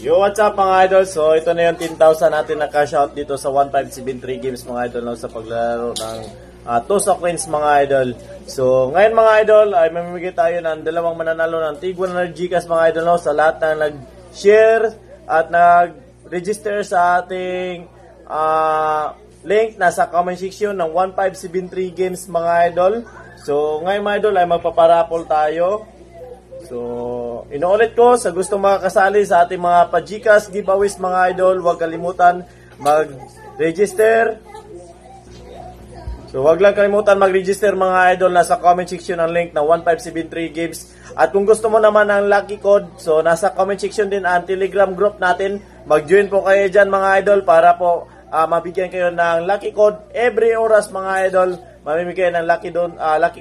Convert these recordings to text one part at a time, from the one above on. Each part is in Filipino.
Yo, what's up mga idol? So, ito na yung 10,000 natin na cash out dito sa 1573 games mga idol, no, sa paglaro ng Tusa Coins mga idol. So, ngayon mga idol ay mamimigay tayo ng dalawang mananalo ng Tig 100 Gcash mga idol, no, sa lahat ng nag-share at nag-register sa ating link nasa comment section ng 1573 games mga idol. So, ngayon mga idol ay magpaparapol tayo. So, inuulit ko sa gusto makakasali sa ating mga pa-Gcash giveaways mga idol, huwag kalimutan mag-register. So, huwag lang kalimutan mag-register mga idol, nasa comment section ang link ng 1573 games. At kung gusto mo naman ng lucky code, so nasa comment section din ang Telegram group natin. Mag-join po kayo dyan mga idol para po mabigyan kayo ng lucky code every oras mga idol. Mamimigay ng lucky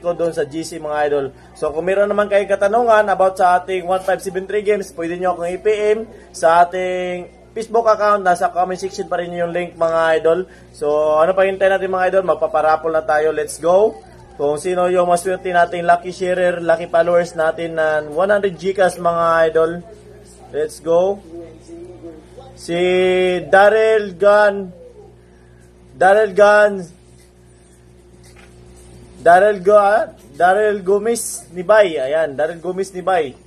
code doon sa GC mga idol. So kung meron naman kayong katanungan about sa ating 1573 games, pwede nyo akong i-PM sa ating Facebook account. Nasa comment section pa rin yung link mga idol. So ano pa hintay natin mga idol, magpaparapol na tayo. Let's go. Kung sino yung maswerte nating lucky sharer, lucky followers natin ng 100 Gcash mga idol. Let's go. Si Daryl Gomez Nibay. Ayan, Daryl Gomez Nibay.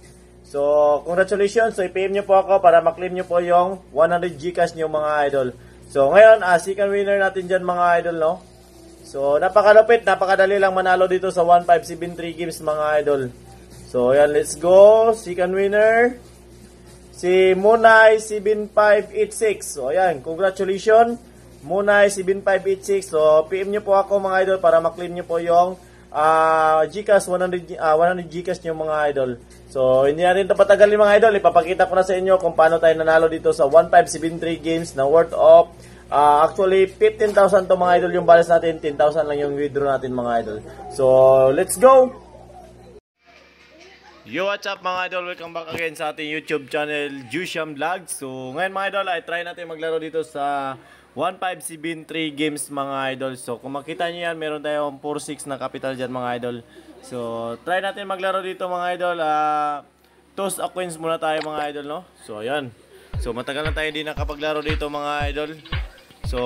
So, congratulations. So, i-PM nyo po ako para maklaim nyo po yung 100 Gcash nyo mga idol. So, ngayon, second winner natin dyan mga idol, no? So, napakalupit, napakadali lang manalo dito sa 1573 games mga idol. So, ayan, let's go. Second winner, si Munay 7586. So, ayan, congratulations. Munay 7586. So, PM nyo po ako mga idol para maklaim nyo po yung Gcash 100 Gcash nyo mga idol. So, hindi na rin ito patagalin mga idol. Ipapakita ko na sa inyo kung paano tayo nanalo dito sa 1573 games na worth of actually 15,000 to mga idol yung balance natin. 10,000 lang yung withdraw natin mga idol. So, let's go! Yo, what's up mga idol? Welcome back again sa ating YouTube channel, Jusham Vlogs. So, ngayon mga idol ay try natin maglaro dito sa 1573 games mga idol. So kung makita nyo yan, meron tayong 4-6 na capital dyan mga idol. So try natin maglaro dito mga idol. Toss a coins muna tayo mga idol, no? So ayan. So matagal na tayo din nakapaglaro dito mga idol. So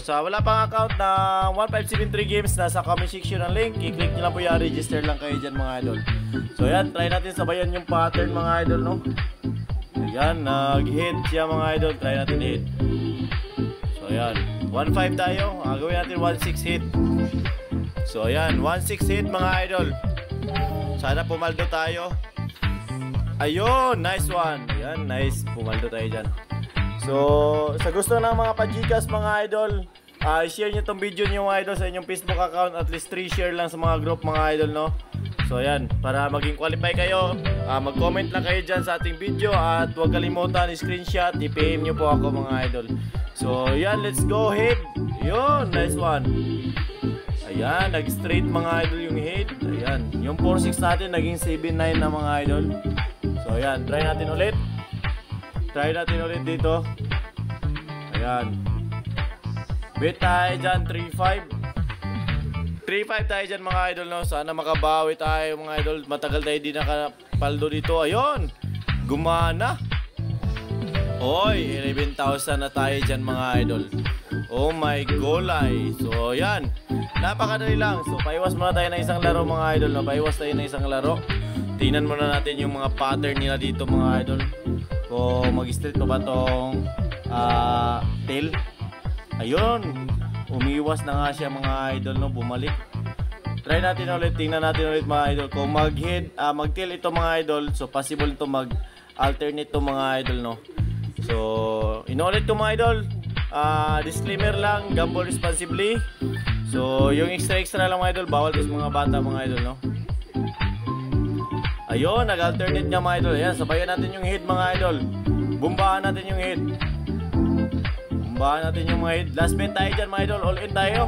sa wala pang account na 1573 games, nasa comment section ang link. I-click nyo lang po yan, register lang kayo dyan mga idol. So ayan, try natin sabayan yung pattern mga idol, no? Ayan, nag-hit siya mga idol. Try natin hit. So ayan, 1-5 tayo. Gawin natin 1-6 hit. So ayan, 1-6 hit mga idol. Sana pumaldo tayo. Ayun, nice one. Ayan, nice, pumaldo tayo dyan. So sa gusto ng mga pa-Gcash mga idol, share nyo tong video nyo mga idol sa inyong Facebook account. At least 3 share lang sa mga group mga idol, no? So ayan, para maging qualify kayo, mag-comment lang kayo dyan sa ating video. At huwag kalimutan, screenshot, i-PM nyo po ako mga idol. So ayan, let's go hit. Yun, nice one. Ayan, nag-straight mga idol yung hit. Ayan, yung 4-6 natin naging 7-9 na mga idol. So ayan, try natin ulit. Try natin ulit dito. Ayan, bet tayo dyan 3-5. 3-5 tayo dyan mga idol, no? Sana makabawi tayo mga idol. Matagal tayo di nakapaldo dito. Ayun, gumana. Oy, 11,000 na tayo dyan mga idol. Oh my golay. So yan, napakadali lang. So paiwas muna tayo ng isang laro mga idol, no? Paiwas tayo ng isang laro. Tingnan muna natin yung mga pattern nila dito mga idol. Kung mag-street pa ba tong tail. Ayun, umiwas na nga siya mga idol, no? Bumalik. Try natin ulit, tingnan natin ulit mga idol. Kung mag-hit, mag-tail ito mga idol, so possible ito mag-alternate to mga idol, no? So, inulit ko mga idol, disclaimer lang, gamble responsibly. So, yung extra lang mga idol, bawal to sa mga bata mga idol, no? Ayun, nag-alternate nga mga idol. Ayan, sabayan natin yung hit mga idol. Bumbahan natin yung hit. Bumbahan natin yung mga hit. Last bet tayo dyan mga idol, all in tayo.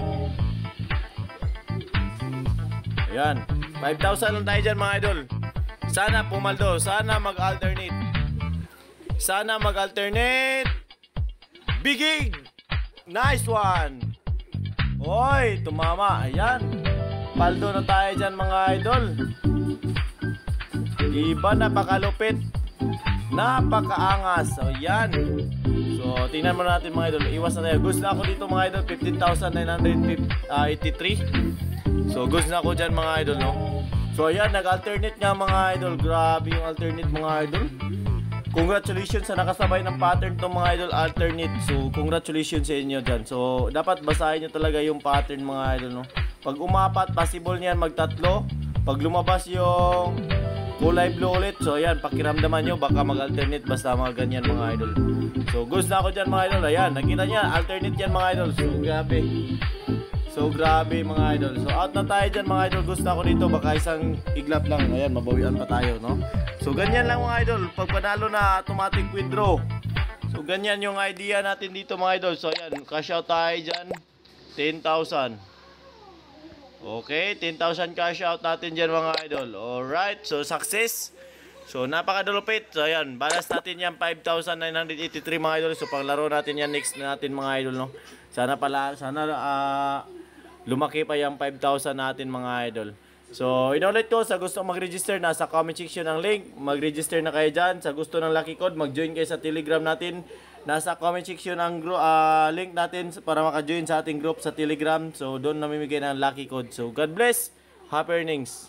Ayan, 5,000 lang tayo dyan mga idol. Sana pumaldo, sana mag-alternate. Sana mag-alternate. Bigig! Nice one! Oy, tumama. Ayan. Paldo na tayo dyan mga idol. Iba, napakalupit. Napakaangas. So yan. So tingnan mo natin mga idol. Iwas na tayo. Gusto na ako dito mga idol. 15,983. So gusto na ako dyan mga idol, no? So ayan, nag-alternate nga mga idol. Grabe yung alternate mga idol. Congratulations sa nakasabay ng pattern tong mga idol, alternate. So congratulations sa inyo dyan. So dapat basahin nyo talaga yung pattern mga idol, no? Pag umapat, possible niyan magtatlo. Pag lumabas yung kulay blue ulit, so ayan, pakiramdaman nyo, baka mag-alternate basta mga ganyan mga idol. So gusto na ako dyan mga idol. Ayan, nakita niya, alternate yan mga idol. So grabe. So grabe mga idol. So out na tayo dyan mga idol. Gusto ako dito, baka isang iglap lang. Ayan, mabawian pa tayo, no? So ganyan lang mga idol. Pag panalo na, automatic withdraw. So ganyan yung idea natin dito mga idol. So ayan, cash out tayo dyan. 10,000. Okay, 10,000 cash out natin dyan mga idol. Alright, so success. So napakadulupit. So ayan, balance natin yan 5,983 mga idol. So paglaro natin yan next natin mga idol, no? Sana lumaki pa yung 5,000 natin mga idol. So inulit ko, sa gusto mag-register, nasa comment section ang link. Mag-register na kayo dyan. Sa gusto ng lucky code, mag-join kayo sa Telegram natin. Nasa comment section ang link natin para maka-join sa ating group sa Telegram. So doon namimigay ng lucky code. So God bless. Happy earnings.